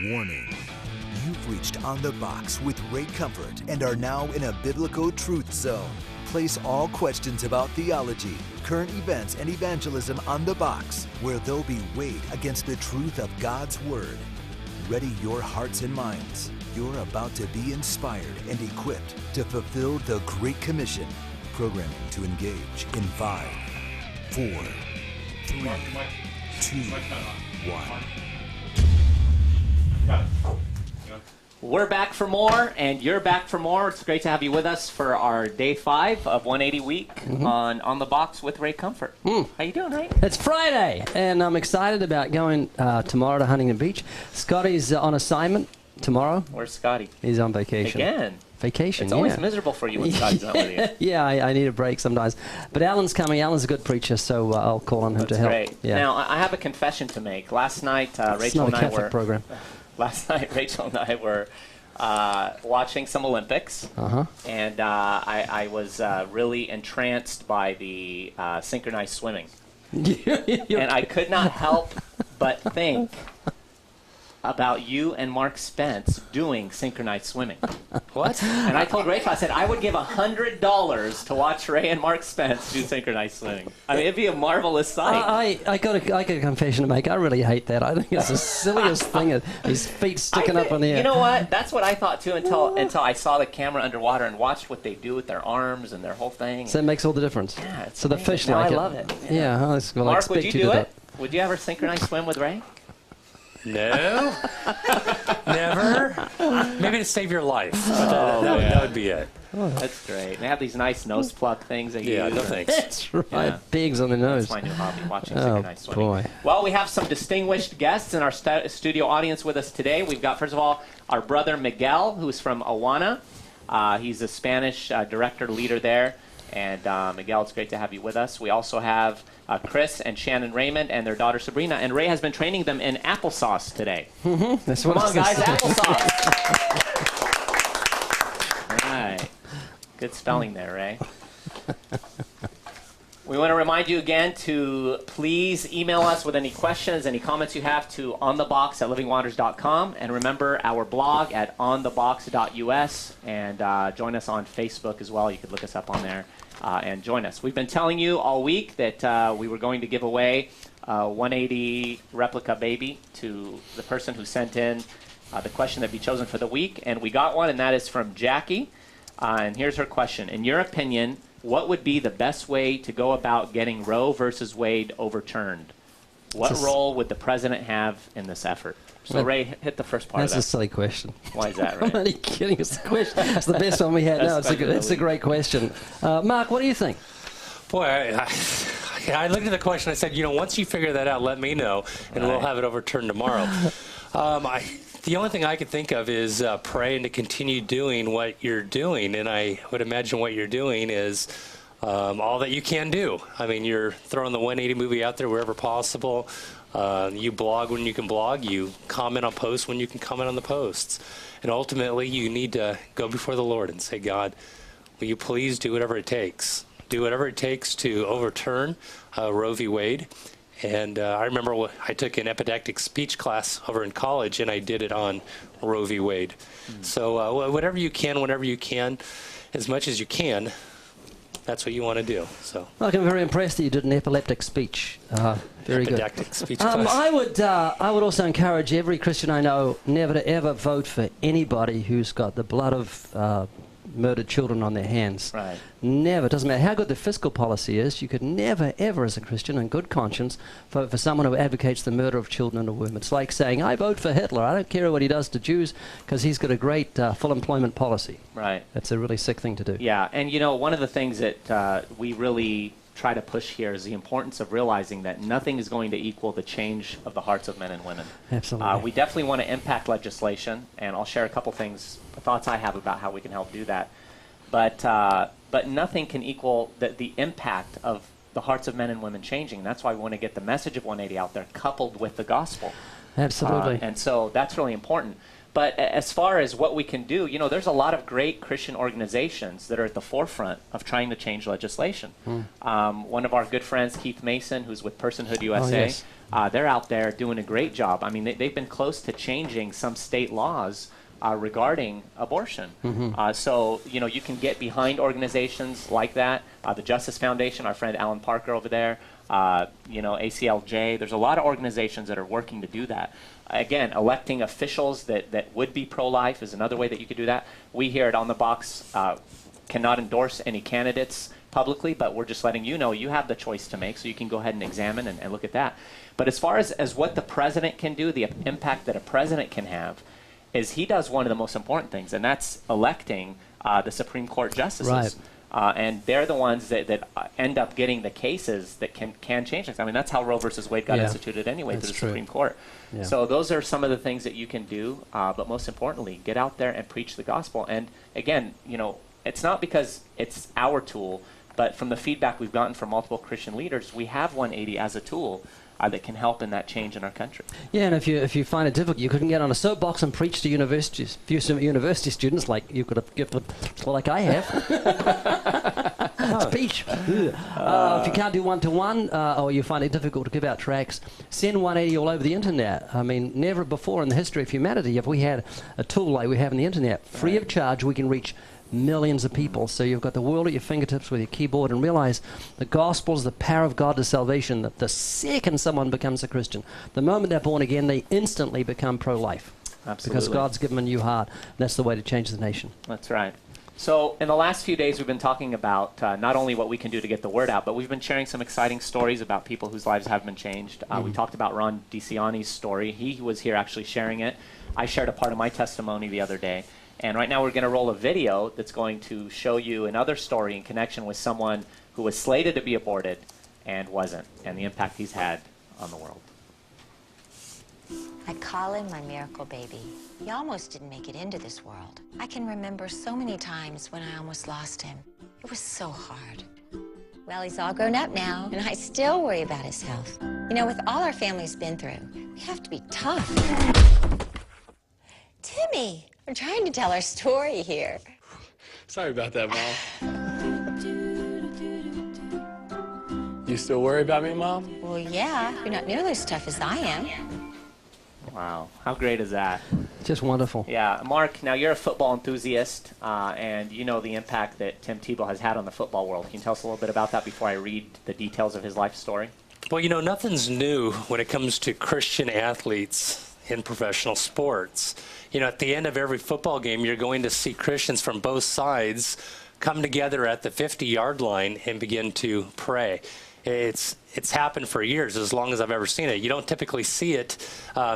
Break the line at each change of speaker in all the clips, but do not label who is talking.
Warning. You've reached On the Box with Ray Comfort and are now in a biblical truth zone. Place all questions about theology, current events, and evangelism on the box, where they'll be weighed against the truth of God's Word. Ready your hearts and minds. You're about to be inspired and equipped to fulfill the Great Commission. Programming to engage in 5, 4, 3, 2, 1.
We're back for more, and you're back for more. It's great to have you with us for our day 5 of 180 week on the box with Ray Comfort. How you doing, Ray?
It's Friday, and I'm excited about going tomorrow to Huntington Beach. Scotty's on assignment tomorrow.
Where's Scotty?
He's on vacation.
Again?
Vacation,
It's always miserable for you when Scotty's not with you.
Yeah, I need a break sometimes. But Alan's coming. Alan's a good preacher, so I'll call on him to help.
Great.
Yeah.
Now, I have a confession to make. Last night,
It's
Rachel
not a
and I
Catholic
were...
program.
Last night, Rachel and I were watching some Olympics, and I was really entranced by the synchronized swimming. And I could not help but think about you and Mark Spence doing synchronized swimming.
What?
And I told Rachel, I said, I would give $100 to watch Ray and Mark Spence do synchronized swimming. I mean, it'd be a marvelous sight.
I got a confession to make. I really hate that. I think it's the silliest thing. His feet sticking up in the air.
You know what? That's what I thought too until I saw the camera underwater and watched what they do with their arms and their whole thing.
So it makes all the difference.
Yeah, it's
so the
amazing.
fish
No,
like
I
it.
love it.
Yeah, well,
Mark, would you do
that.
it? Would you ever synchronized swim with Ray?
No. Never. Maybe to save your life. But that would be it.
Oh, that's great. They have these nice nose plug things that you use.
No thanks.
That's right.
Yeah.
Pigs on the nose.
That's my new hobby, watching synchronized swimming.
Boy.
Well, we have some distinguished guests in our studio audience with us today. We've got, first of all, our brother Miguel, who's from Awana. He's a Spanish director, leader there. And Miguel, it's great to have you with us. We also have Chris and Shannon Raymond and their daughter Sabrina. And Ray has been training them in applesauce today.
That's
Come
what
on, guys, applesauce. All right. Good spelling there, Ray. We want to remind you again to please email us with any questions, any comments you have to onthebox@livingwaters.com. And remember our blog at onthebox.us. And join us on Facebook as well. You could look us up on there and join us. We've been telling you all week that we were going to give away a 180 replica baby to the person who sent in the question that be chosen for the week. And we got one, and that is from Jackie. And here's her question. In your opinion, what would be the best way to go about getting Roe versus Wade overturned? What role would the president have in this effort? So, Ray, hit the first part of that.
That's a silly question.
Why is that, Ray?
I'm only kidding. It's the question. It's the best one we had. No, it's a great question. Mark, what do you think?
Boy, I looked at the question. I said, once you figure that out, let me know, and we'll have it overturned tomorrow. The only thing I could think of is pray and to continue doing what you're doing. And I would imagine what you're doing is all that you can do. I mean, you're throwing the 180 movie out there wherever possible. You blog when you can blog. You comment on posts when you can comment on the posts. And ultimately, you need to go before the Lord and say, God, will you please do whatever it takes? Do whatever it takes to overturn Roe v. Wade. And I remember I took an epidactic speech class over in college, and I did it on Roe v. Wade. So whatever you can, whenever you can, as much as you can, that's what you want to do. So
Mark, I'm very impressed that you did an epileptic speech. Very good.
Epidactic speech class.
I would also encourage every Christian I know never to ever vote for anybody who's got the blood of murdered children on their hands.
Right.
Never. Doesn't matter how good the fiscal policy is, you could never, ever, as a Christian in good conscience, vote for someone who advocates the murder of children in a womb. It's like saying, I vote for Hitler. I don't care what he does to Jews because he's got a great full employment policy.
Right.
That's a really sick thing to do.
Yeah, and one of the things that we really try to push here is the importance of realizing that nothing is going to equal the change of the hearts of men and women.
Absolutely.
We definitely want to impact legislation, and I'll share a couple thoughts I have about how we can help do that. But nothing can equal the impact of the hearts of men and women changing. That's why we want to get the message of 180 out there coupled with the gospel.
Absolutely.
And so that's really important. But as far as what we can do, you know, there's a lot of great Christian organizations that are at the forefront of trying to change legislation. One of our good friends, Keith Mason, who's with Personhood USA,
yes.
they're out there doing a great job. I mean, they've been close to changing some state laws regarding abortion. So, you know, you can get behind organizations like that. The Justice Foundation, our friend Alan Parker over there, you know, ACLJ. There's a lot of organizations that are working to do that. Again, electing officials that would be pro-life is another way that you could do that. We here at On the Box cannot endorse any candidates publicly, but we're just letting you know you have the choice to make, so you can go ahead and examine and look at that. But as far as what the president can do, the impact that a president can have, is he does one of the most important things, and that's electing the Supreme Court justices.
Right.
And they're the ones that end up getting the cases that can change things. I mean, that's how Roe versus Wade got instituted anyway to the Supreme Court.
Yeah.
So those are some of the things that you can do. But most importantly, get out there and preach the gospel. And again, you know, it's not because it's our tool, but from the feedback we've gotten from multiple Christian leaders, we have 180 as a tool that can help in that change in our country.
Yeah, and if you find it difficult, you can get on a soapbox and preach to universities. A few university students, like you could have given, like I have. Speech. If you can't do one-to-one, or you find it difficult to give out tracts, send 180 all over the internet. I mean, never before in the history of humanity have we had a tool like we have in the internet. Free of charge, we can reach millions of people. So you've got the world at your fingertips with your keyboard, and realize the gospel is the power of God to salvation. That the second someone becomes a Christian, the moment they're born again, they instantly become pro-life.
Absolutely.
Because God's given them a new heart. And that's the way to change the nation.
That's right. So in the last few days, we've been talking about not only what we can do to get the word out, but we've been sharing some exciting stories about people whose lives have been changed. We talked about Ron DeCiani's story. He was here actually sharing it. I shared a part of my testimony the other day. And right now we're going to roll a video that's going to show you another story in connection with someone who was slated to be aborted and wasn't, and the impact he's had on the world.
I call him my miracle baby. He almost didn't make it into this world. I can remember so many times when I almost lost him. It was so hard. Well, he's all grown up now, and I still worry about his health. You know, with all our family's been through, we have to be tough. Timmy! We're trying to tell our story here.
Sorry about that, Mom. You still worry about me, Mom?
Well, yeah. You're not nearly as tough as I am.
Wow, how great is that?
Just wonderful.
Yeah, Mark, now you're a football enthusiast, and you know the impact that Tim Tebow has had on the football world. Can you tell us a little bit about that before I read the details of his life story?
Well, you know, nothing's new when it comes to Christian athletes in professional sports. You know, at the end of every football game, you're going to see Christians from both sides come together at the 50-yard line and begin to pray. It's happened for years, as long as I've ever seen it. You don't typically see it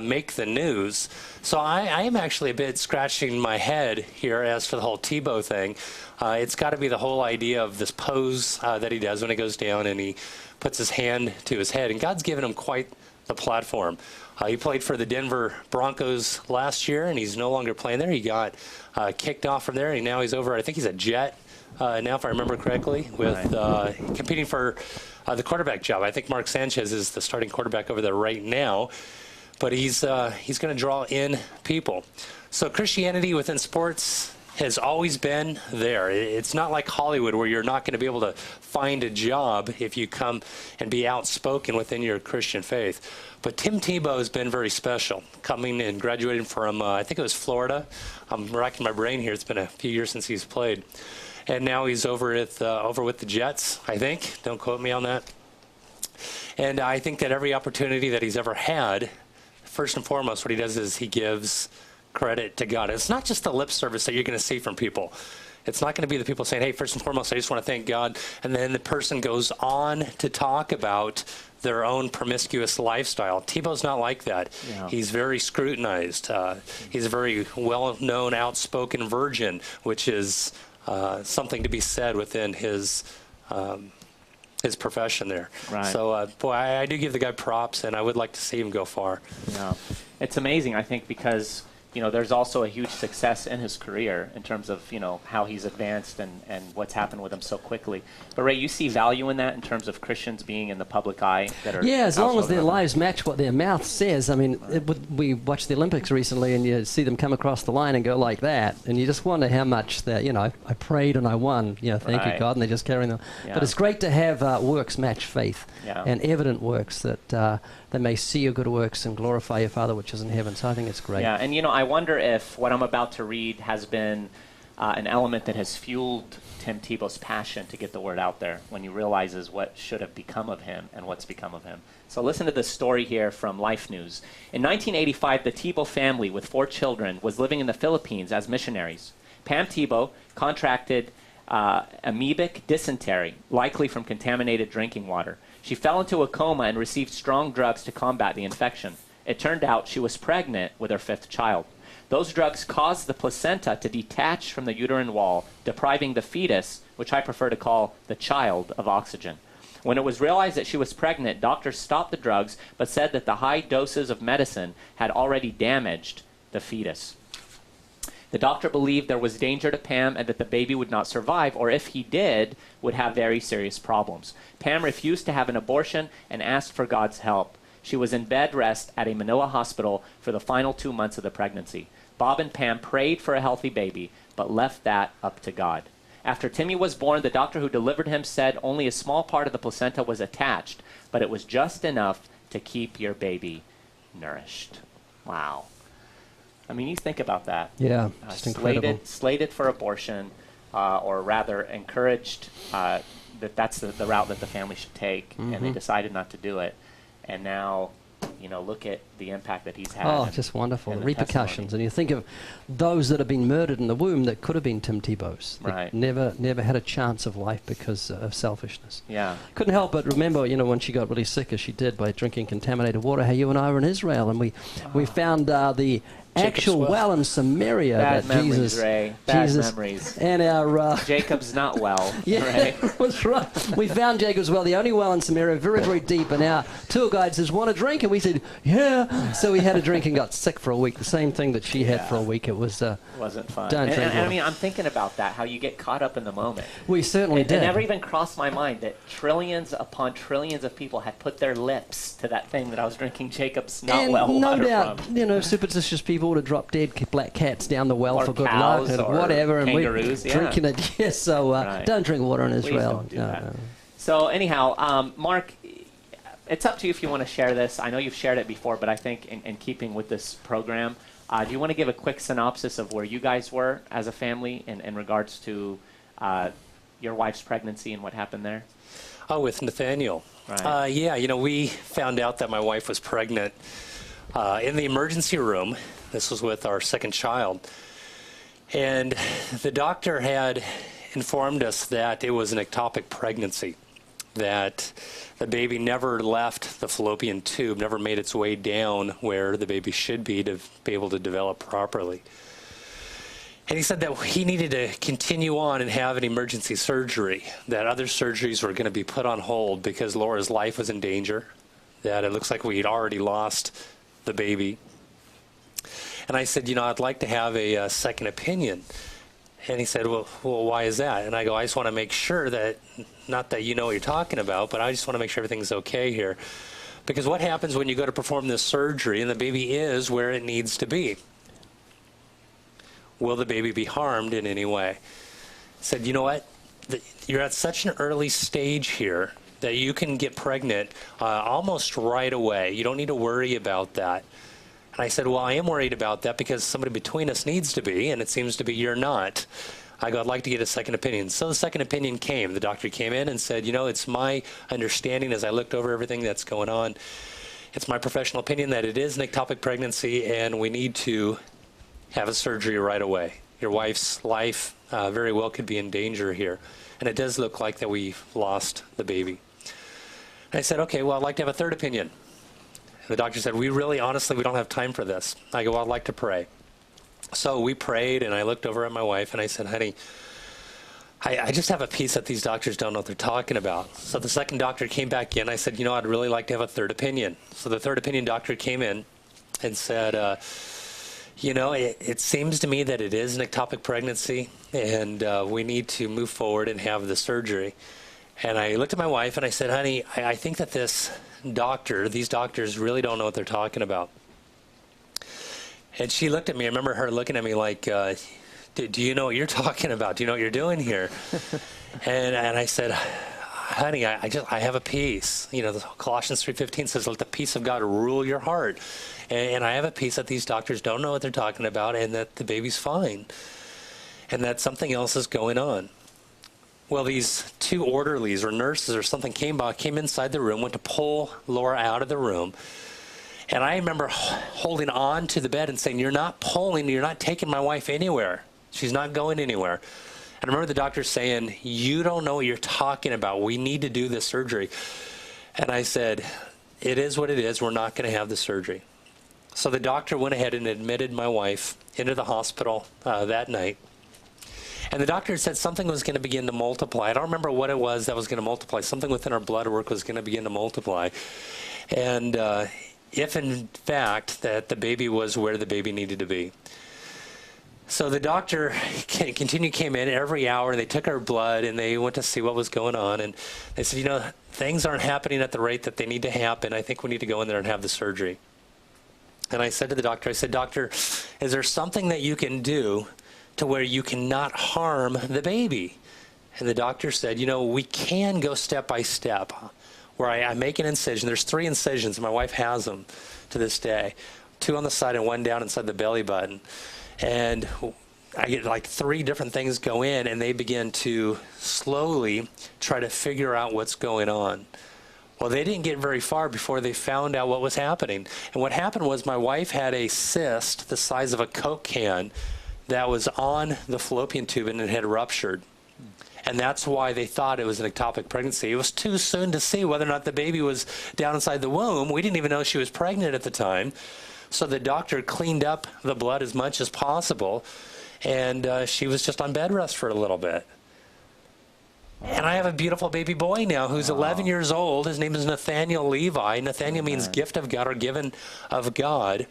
make the news. So I am actually a bit scratching my head here as to the whole Tebow thing. It's got to be the whole idea of this pose that he does when he goes down and he puts his hand to his head. And God's given him quite the platform. He played for the Denver Broncos last year, and he's no longer playing there. He got kicked off from there, and now he's over, I think he's a Jet now, if I remember correctly, with competing for the quarterback job. I think Mark Sanchez is the starting quarterback over there right now, but he's going to draw in people. So Christianity within sports has always been there. It's not like Hollywood where you're not going to be able to find a job if you come and be outspoken within your Christian faith. But Tim Tebow has been very special, coming and graduating from, I think it was Florida. I'm racking my brain here. It's been a few years since he's played. And now he's over with the Jets, I think. Don't quote me on that. And I think that every opportunity that he's ever had, first and foremost, what he does is he gives credit to God. It's not just the lip service that you're going to see from people. It's not going to be the people saying, hey, first and foremost, I just want to thank God. And then the person goes on to talk about their own promiscuous lifestyle. Tebow's not like that. Yeah. He's very scrutinized. He's a very well-known, outspoken virgin, which is something to be said within his profession there. Right. So, boy, I do give the guy props, and I would like to see him go far.
Yeah. It's amazing, I think, because there's also a huge success in his career in terms of, how he's advanced and what's happened with him so quickly. But Ray, you see value in that in terms of Christians being in the public eye that are
as long as their
outspoken?
lives match what their mouth says. I mean, we watched the Olympics recently, and you see them come across the line and go like that, and you just wonder how much that, I prayed and I won, thank you,
Right.
God, and they're just carrying them.
Yeah.
But it's great to have works match faith,
Yeah.
and evident works that they may see your good works and glorify your Father which is in heaven. So I think it's great.
Yeah, and I wonder if what I'm about to read has been an element that has fueled Tim Tebow's passion to get the word out there when he realizes what should have become of him and what's become of him. So listen to this story here from Life News. In 1985, the Tebow family with 4 children was living in the Philippines as missionaries. Pam Tebow contracted amoebic dysentery, likely from contaminated drinking water. She fell into a coma and received strong drugs to combat the infection. It turned out she was pregnant with her 5th child. Those drugs caused the placenta to detach from the uterine wall, depriving the fetus, which I prefer to call the child, of oxygen. When it was realized that she was pregnant, doctors stopped the drugs, but said that the high doses of medicine had already damaged the fetus. The doctor believed there was danger to Pam and that the baby would not survive, or if he did, would have very serious problems. Pam refused to have an abortion and asked for God's help. She was in bed rest at a Manila hospital for the final 2 months of the pregnancy. Bob and Pam prayed for a healthy baby, but left that up to God. After Timmy was born, the doctor who delivered him said only a small part of the placenta was attached, but it was just enough to keep your baby nourished. Wow. I mean, you think about that.
Yeah, just incredible.
Slated for abortion, or rather encouraged that that's the route that the family should take, and they decided not to do it. And now, look at the impact that he's had.
Oh, just wonderful.
and
The
the
repercussions.
testimony.
And you think of those that have been murdered in the womb that could have been Tim Tebow's. That
Right.
never had a chance of life because of selfishness.
Yeah.
Couldn't help but remember, when she got really sick, as she did, by drinking contaminated water, how you and I were in Israel, and we found the actual well in Samaria
Bad
that
memories,
Jesus,
Ray. Bad
Jesus
memories.
and our
Jacob's not well,
yeah,
right?
that's right. We found Jacob's well, the only well in Samaria, very, very deep, and our tour guide says, "Want a drink?" And we said, "Yeah." So we had a drink and got sick for a week. The same thing that she had for a week. It was
Wasn't fun.
Don't
And
drink
I
water.
mean, I'm thinking about that, how you get caught up in the moment.
we certainly
It
did.
never even crossed my mind that trillions upon trillions of people had put their lips to that thing that I was drinking Jacob's not
and
well
no
water
doubt,
from.
superstitious people would have dropped dead black cats down the well
Or
for good
cows
luck and
or
whatever, and we
kangaroos, yeah.
drinking it. Yes, so
Right.
don't drink water in
Please
Israel.
don't do
No,
that.
no.
So anyhow, Mark, it's up to you if you want to share this. I know you've shared it before, but I think in keeping with this program, do you want to give a quick synopsis of where you guys were as a family in regards to your wife's pregnancy and what happened there?
Oh, with Nathaniel.
Right.
We found out that my wife was pregnant in the emergency room. This was with our 2nd child. And the doctor had informed us that it was an ectopic pregnancy, that the baby never left the fallopian tube, never made its way down where the baby should be to be able to develop properly. And he said that he needed to continue on and have an emergency surgery, that other surgeries were going to be put on hold because Laura's life was in danger, that it looks like we'd already lost the baby. And I said, I'd like to have a second opinion. And he said, well, why is that? And I go, I just want to make sure that, not that you know what you're talking about, but I just want to make sure everything's okay here. Because what happens when you go to perform this surgery and the baby is where it needs to be? Will the baby be harmed in any way? I said, you know what? You're at such an early stage here that you can get pregnant almost right away. You don't need to worry about that. And I said, well, I am worried about that because somebody between us needs to be, and it seems to be you're not. I go, I'd like to get a second opinion. So the second opinion came. The doctor came in and said, it's my understanding as I looked over everything that's going on, it's my professional opinion that it is an ectopic pregnancy and we need to have a surgery right away. Your wife's life very well could be in danger here. And it does look like that we've lost the baby. And I said, okay, well, I'd like to have a third opinion. The doctor said, honestly, we don't have time for this. I go, well, I'd like to pray. So we prayed, and I looked over at my wife, and I said, honey, I just have a peace that these doctors don't know what they're talking about. So the second doctor came back in. I said, I'd really like to have a third opinion. So the third opinion doctor came in and said, You know, it seems to me that it is an ectopic pregnancy, and we need to move forward and have the surgery. And I looked at my wife and I said, honey, I think that these doctors really don't know what they're talking about. And she looked at me. I remember her looking at me like, do you know what you're talking about? Do you know what you're doing here? and I said, honey, I have a peace. You know, Colossians 3:15 says, let the peace of God rule your heart. And I have a peace that these doctors don't know what they're talking about, and that the baby's fine, and that something else is going on. Well, these two orderlies or nurses or something came inside the room, went to pull Laura out of the room. And I remember holding on to the bed and saying, you're not taking my wife anywhere. She's not going anywhere. And I remember the doctor saying, you don't know what you're talking about. We need to do this surgery. And I said, it is what it is. We're not going to have the surgery. So the doctor went ahead and admitted my wife into the hospital that night. And the doctor said something was going to begin to multiply. I don't remember what it was that was going to multiply. Something within our blood work was going to begin to multiply. And if in fact that the baby was where the baby needed to be. So the doctor came in every hour, and they took our blood and they went to see what was going on. And they said, you know, things aren't happening at the rate that they need to happen. I think we need to go in there and have the surgery. And I said to the doctor, I said, doctor, is there something that you can do to where you cannot harm the baby? And the doctor said, you know, we can go step by step, where I make an incision. There's 3 incisions, and my wife has them to this day. 2 on the side and 1 down inside the belly button. And I get like 3 different things go in, and they begin to slowly try to figure out what's going on. Well, they didn't get very far before they found out what was happening. And what happened was my wife had a cyst the size of a Coke can that was on the fallopian tube, and it had ruptured. And that's why they thought it was an ectopic pregnancy. It was too soon to see whether or not the baby was down inside the womb. We didn't even know she was pregnant at the time. So the doctor cleaned up the blood as much as possible, and she was just on bed rest for a little bit. And I have a beautiful baby boy now who's 11 years old. His name is Nathaniel Levi. Nathaniel means gift of God or given of God.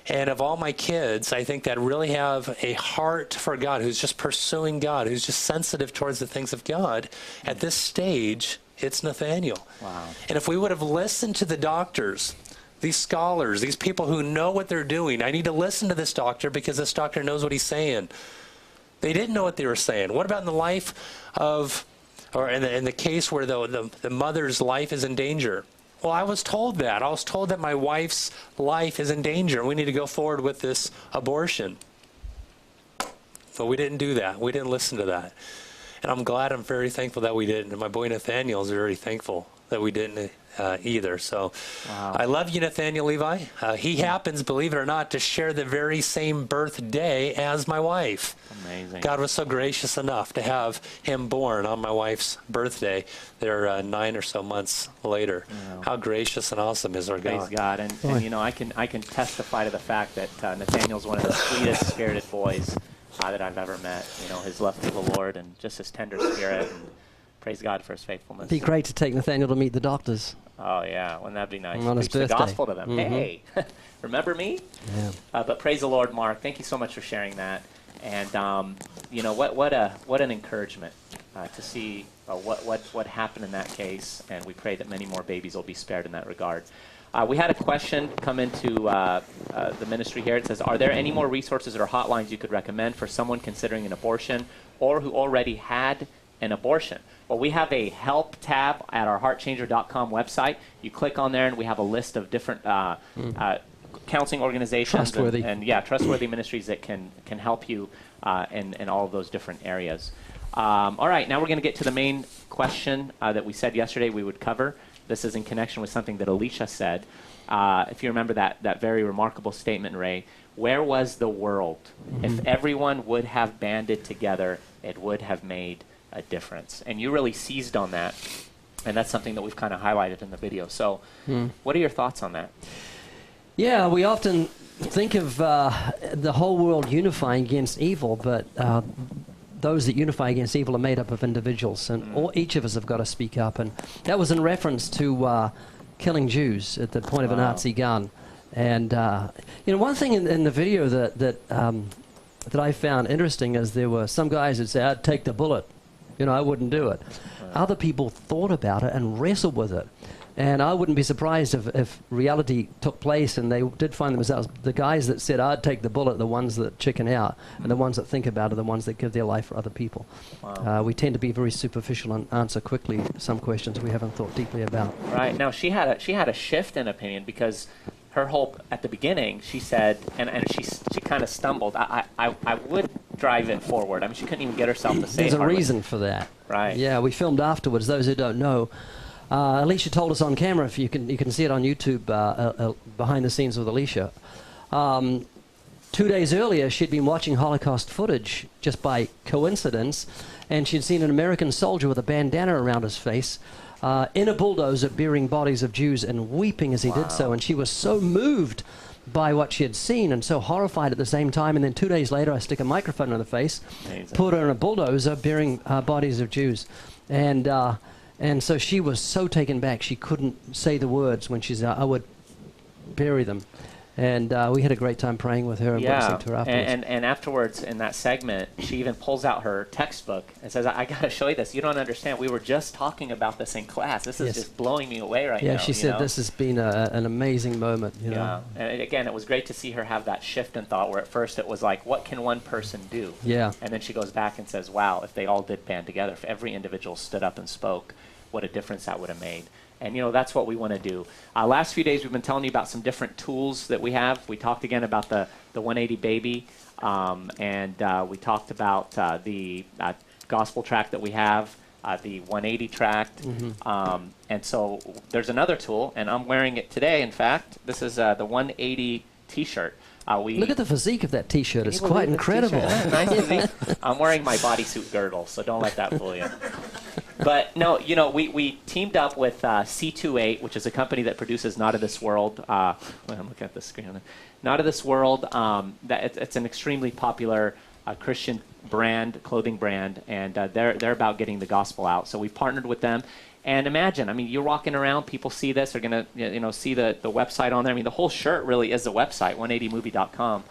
And of all my kids, I think that really have a heart for God, who's just pursuing God, who's just sensitive towards the things of God, at this stage, it's Nathaniel.
Wow.
And if we would have listened to the doctors, these scholars, these people who know what they're doing, I need to listen to this doctor because this doctor knows what he's saying. They didn't know what they were saying. What about in the life of, or in the case where the mother's life is in danger? Well, I was told that. I was told that my wife's life is in danger. We need to go forward with this abortion. But we didn't do that. We didn't listen to that. And I'm very thankful that we didn't. And my boy Nathaniel is very thankful that we didn't either. So
wow.
I love you, Nathaniel Levi. He happens, believe it or not, to share the very same birthday as my wife.
Amazing.
God was so gracious enough to have him born on my wife's birthday. They're 9 or so months later.
Wow.
How gracious and awesome is our
Praise
God.
God. And you know, I can testify to the fact that Nathaniel's one of the sweetest spirited boys that I've ever met. You know, his love for the Lord and just his tender spirit. And praise God for his faithfulness.
It'd be great to take Nathaniel to meet the doctors.
Oh, yeah. Wouldn't that be nice?
On his
Preach the
birthday.
gospel to them.
Mm-hmm.
Hey, remember me?
Yeah.
But praise the Lord, Mark. Thank you so much for sharing that. And, you know, what an encouragement to see what happened in that case. And we pray that many more babies will be spared in that regard. We had a question come into the ministry here. It says, are there any more resources or hotlines you could recommend for someone considering an abortion or who already had an abortion? Well, we have a help tab at our heartchanger.com website. You click on there, and we have a list of different counseling organizations trustworthy ministries that can help you in all of those different areas. All right, now we're going to get to the main question that we said yesterday we would cover. This is in connection with something that Alicia said. If you remember that very remarkable statement, Ray, where was the world? Mm-hmm. If everyone would have banded together, it would have made a difference. And you really seized on that, and that's something that we've kind of highlighted in the video. So what are your thoughts on that?
Yeah, we often think of the whole world unifying against evil, but those that unify against evil are made up of individuals, and each of us have got to speak up. And that was in reference to killing Jews at the point of a Nazi gun. And one thing in the video that I found interesting is there were some guys that said, "I'd take the bullet. I wouldn't do it." Other people thought about it and wrestled with it. And I wouldn't be surprised if reality took place and they did find themselves, the guys that said, "I'd take the bullet," the ones that chicken out, and the ones that think about it, the ones that give their life for other people.
Wow.
We tend to be very superficial and answer quickly some questions we haven't thought deeply about.
Right. Now, she had a shift in opinion because her whole, at the beginning, she said, and she kind of stumbled, I would drive it forward. I mean, she couldn't even get herself to say it.
There's a
hardly.
reason for that.
Right.
Yeah, we filmed afterwards. Those who don't know, Alicia told us on camera, if you can see it on YouTube, behind the scenes with Alicia. 2 days earlier, she'd been watching Holocaust footage just by coincidence, and she'd seen an American soldier with a bandana around his face in a bulldozer bearing bodies of Jews and weeping as he did so. And she was so moved by what she had seen and so horrified at the same time. And then 2 days later, I stick a microphone in her face, put her in a bulldozer bearing bodies of Jews. And so she was so taken back, she couldn't say the words when she said, "I would bury them." And we had a great time praying with her and blessing to her afterwards.
And afterwards, in that segment, she even pulls out her textbook and says, I got to show you this. You don't understand. We were just talking about this in class. This is just blowing me away right now.
Yeah, she said this has been an amazing moment. You know?
And again, it was great to see her have that shift in thought where at first it was like, what can one person do?
Yeah.
And then she goes back and says, wow, if they all did band together, if every individual stood up and spoke, what a difference that would have made. And, that's what we want to do. Last few days, we've been telling you about some different tools that we have. We talked again about the 180 baby, and we talked about the gospel tract that we have, the 180 tract. And so there's another tool, and I'm wearing it today, in fact. This is the 180 T-shirt.
Look at the physique of that T-shirt. It's quite incredible.
Nice physique. I'm wearing my bodysuit girdle, so don't let that fool you. But no, we teamed up with C28, which is a company that produces Not of This World. I'm looking at the screen. Not of This World. It's an extremely popular Christian brand, clothing brand, and they're about getting the gospel out. So we partnered with them. And imagine, I mean, you're walking around, people see this, they're going to see the website on there. I mean, the whole shirt really is the website, 180movie.com.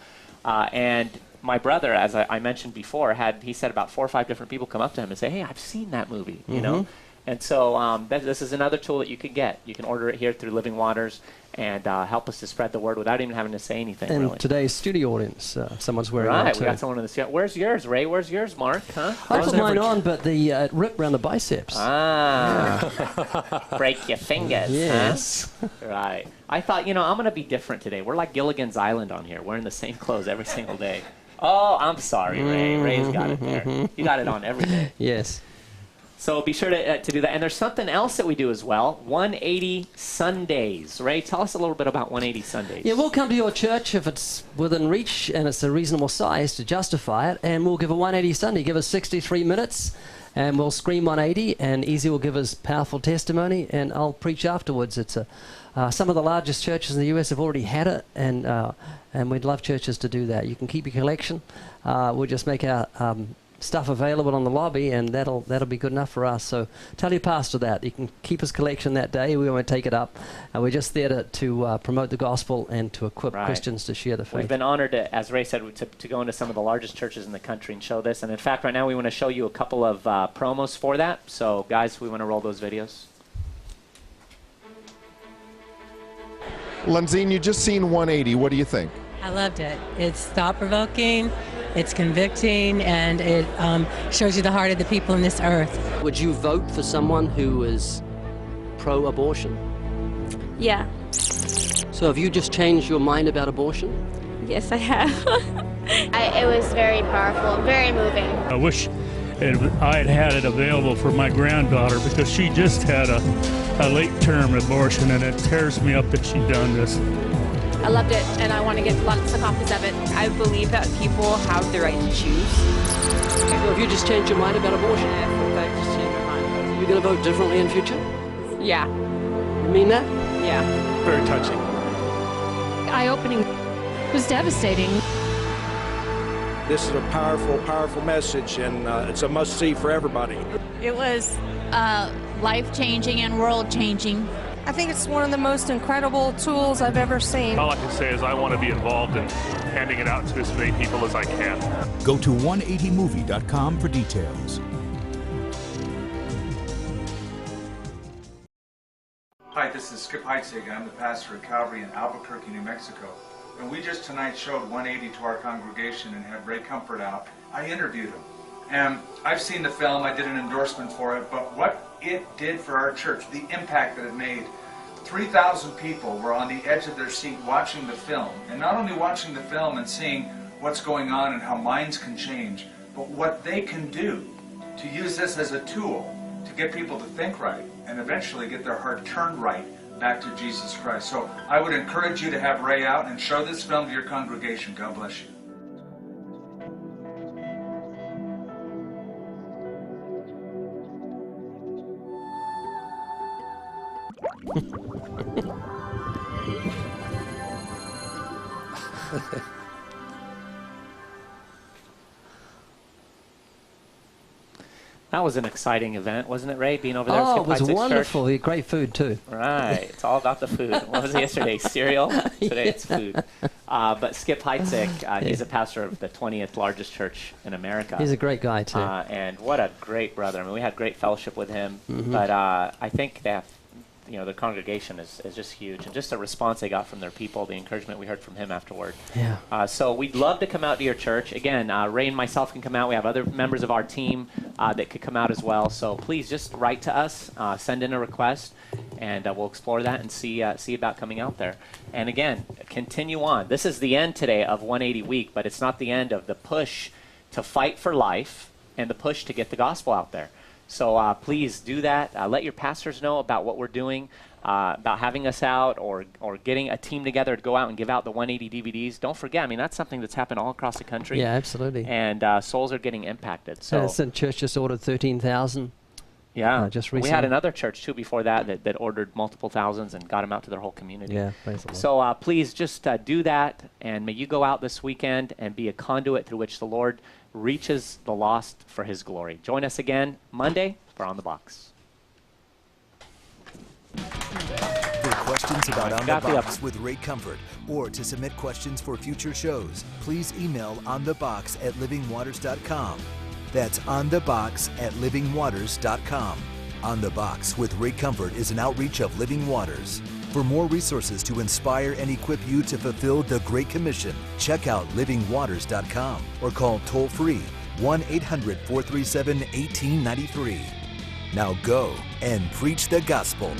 And my brother, as I mentioned before, he said about 4 or 5 different people come up to him and say, "Hey, I've seen that movie," you know. And so this is another tool that you can get. You can order it here through Living Waters and help us to spread the word without even having to say anything.
And
really.
Today's studio audience, someone's wearing one
Right,
too.
we got someone in the studio. Where's yours, Ray? Where's yours, Mark? Huh?
I put mine on, but it ripped around the biceps.
Break your fingers.
Yes.
Huh? Right. I thought, I'm going to be different today. We're like Gilligan's Island on here, wearing the same clothes every single day. Oh, I'm sorry, Ray. Ray's got it there. You got it on every day.
Yes.
So be sure to do that. And there's something else that we do as well, 180 Sundays. Ray, tell us a little bit about 180 Sundays.
Yeah, we'll come to your church if it's within reach and it's a reasonable size to justify it, and we'll give a 180 Sunday. Give us 63 minutes, and we'll scream 180, and Easy will give us powerful testimony, and I'll preach afterwards. It's some of the largest churches in the U.S. have already had it, and we'd love churches to do that. You can keep your collection. We'll just make our stuff available on the lobby, and that'll be good enough for us. So tell your pastor that. You can keep his collection that day. We won't take it up. We're just there to promote the gospel and to equip Christians to share the faith.
We've been honored, as Ray said, to go into some of the largest churches in the country and show this. And in fact, right now we want to show you a couple of promos for that. So guys, we want to roll those videos.
Lenzine, you just seen 180. What do you think?
I loved it. It's thought-provoking, it's convicting, and it shows you the heart of the people in this earth.
Would you vote for someone who is pro-abortion?
Yeah.
So have you just changed your mind about abortion?
Yes, I have. It was very powerful, very moving.
I wish I had it available for my granddaughter, because she just had a late-term abortion, and it tears me up that she done this.
I loved it, and I want to get lots of copies of it. I believe that people have the right to choose.
So have you just changed your mind about abortion?
I just changed my mind.
You're going to vote differently in future?
Yeah.
You mean that?
Yeah.
Very touching.
Eye-opening. It was devastating.
This is a powerful, powerful message, and it's a must-see for everybody.
It was life-changing and world-changing.
I think it's one of the most incredible tools I've ever seen.
All I can say is I want to be involved in handing it out to as many people as I can.
Go to 180movie.com for details.
Hi, this is Skip Heitzig. I'm the pastor at Calvary in Albuquerque, New Mexico. And we just tonight showed 180 to our congregation and had Ray Comfort out. I interviewed him. And I've seen the film, I did an endorsement for it, but what it did for our church, the impact that it made. 3,000 people were on the edge of their seat watching the film. And not only watching the film and seeing what's going on and how minds can change, but what they can do to use this as a tool to get people to think right and eventually get their heart turned right back to Jesus Christ. So I would encourage you to have Ray out and show this film to your congregation. God bless you.
That was an exciting event, wasn't it, Ray? Being over there at
Oh,
Skip
it was
Heitzig's
wonderful.
church?
Great food, too.
Right. It's all about the food. What was it yesterday? Cereal? Today it's food. But Skip Heitzig, he's a pastor of the 20th largest church in America.
He's a great guy, too.
And what a great brother. I mean, we had great fellowship with him. But I think that the congregation is just huge, and just the response they got from their people, the encouragement we heard from him afterward.
Yeah.
So we'd love to come out to your church. Again, Ray and myself can come out. We have other members of our team that could come out as well. So please just write to us, send in a request, and we'll explore that and see about coming out there. And again, continue on. This is the end today of 180 Week, but it's not the end of the push to fight for life and the push to get the gospel out there. So please do that. Let your pastors know about what we're doing, about having us out or getting a team together to go out and give out the 180 DVDs. Don't forget, I mean, that's something that's happened all across the country.
Yeah, absolutely.
And souls are getting impacted. So
the church just ordered 13,000.
Yeah,
just recently.
We had another church, too, before that ordered multiple thousands and got them out to their whole community.
Yeah, praise the Lord.
So please just do that, and may you go out this weekend and be a conduit through which the Lord reaches the lost for His glory. Join us again Monday for On the Box.
For questions about On the Box with Ray Comfort, or to submit questions for future shows, please email onthebox@livingwaters.com. That's onthebox@livingwaters.com. On the Box with Ray Comfort is an outreach of Living Waters. For more resources to inspire and equip you to fulfill the Great Commission, check out livingwaters.com or call toll-free 1-800-437-1893. Now go and preach the gospel.